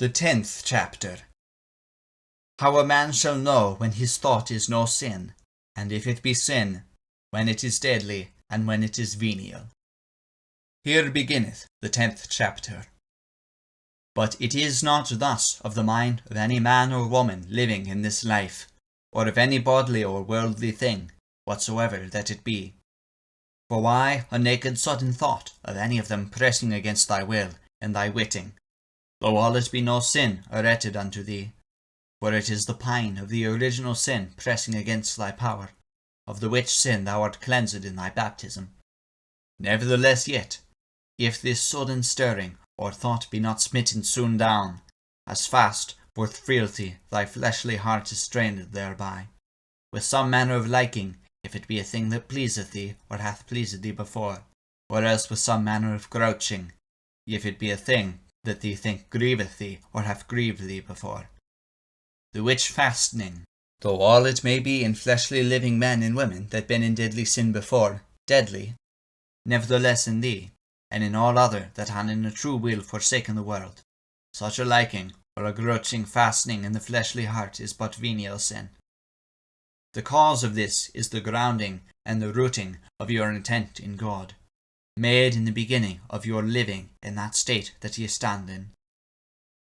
The 10th chapter. How a man shall know when his thought is no sin, and if it be sin, when it is deadly, and when it is venial. Here beginneth the 10th chapter. But it is not thus of the mind of any man or woman living in this life, or of any bodily or worldly thing, whatsoever that it be. For why a naked sudden thought of any of them pressing against thy will and thy witting, though all it be no sin arretted unto thee? For it is the pine of the original sin pressing against thy power, of the which sin thou art cleansed in thy baptism. Nevertheless yet, if this sudden stirring or thought be not smitten soon down, as fast for frailty thy fleshly heart is strained thereby, with some manner of liking, if it be a thing that pleaseth thee, or hath pleased thee before, or else with some manner of grouching, if it be a thing that thee think grieveth thee, or hath grieved thee before. The which fastening, though all it may be in fleshly living men and women that been in deadly sin before, deadly, nevertheless in thee, and in all other that han in a true will forsaken the world, such a liking, or a grouching fastening in the fleshly heart is but venial sin. The cause of this is the grounding and the rooting of your intent in God, made in the beginning of your living in that state that ye stand in.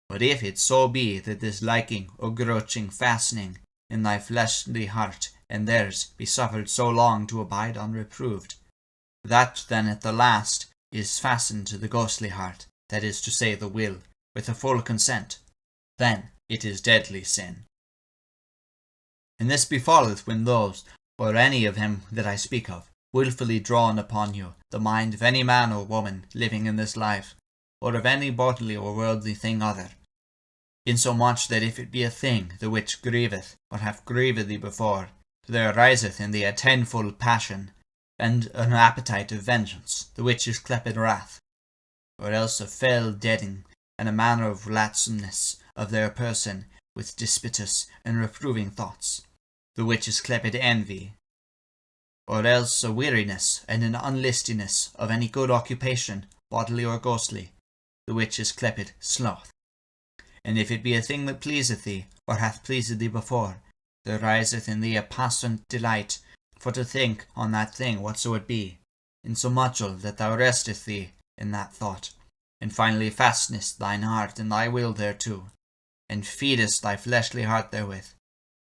But if it so be that this liking or grouching fastening in thy fleshly heart and theirs be suffered so long to abide unreproved, that then at the last is fastened to the ghostly heart, that is to say the will, with a full consent, then it is deadly sin. And this befalleth when those, or any of him that I speak of, wilfully drawn upon you the mind of any man or woman living in this life, or of any bodily or worldly thing other, insomuch that if it be a thing the which grieveth, or hath grieved thee before, there ariseth in thee a tenfold passion, and an appetite of vengeance, the which is cleped wrath, or else a fell dreading, and a manner of loathsomeness of their person, with disputous and reproving thoughts, the which is cleped envy, or else a weariness and an unlistiness of any good occupation, bodily or ghostly, the which is cleped sloth. And if it be a thing that pleaseth thee, or hath pleased thee before, there riseth in thee a passant delight for to think on that thing whatso it be, insomuch that thou resteth thee in that thought, and finally fastenest thine heart and thy will thereto, and feedest thy fleshly heart therewith,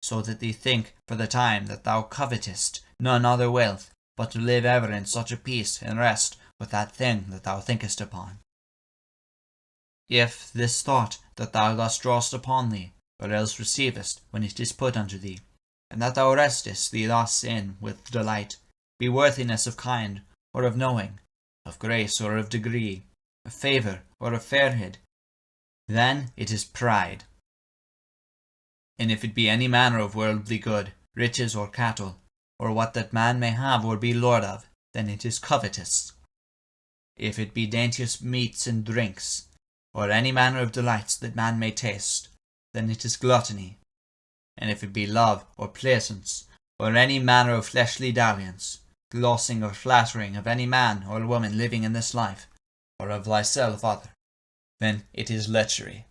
so that thee think for the time that thou covetest none other wealth, but to live ever in such a peace and rest with that thing that thou thinkest upon. If this thought that thou thus drawest upon thee, or else receivest when it is put unto thee, and that thou restest thee thus in with delight, be worthiness of kind, or of knowing, of grace or of degree, of favour or of fairhead, then it is pride. And if it be any manner of worldly good, riches or cattle, or what that man may have or be lord of, then it is covetous. If it be dainteous meats and drinks, or any manner of delights that man may taste, then it is gluttony. And if it be love or pleasance, or any manner of fleshly dalliance, glossing or flattering of any man or woman living in this life, or of thyself other, then it is lechery.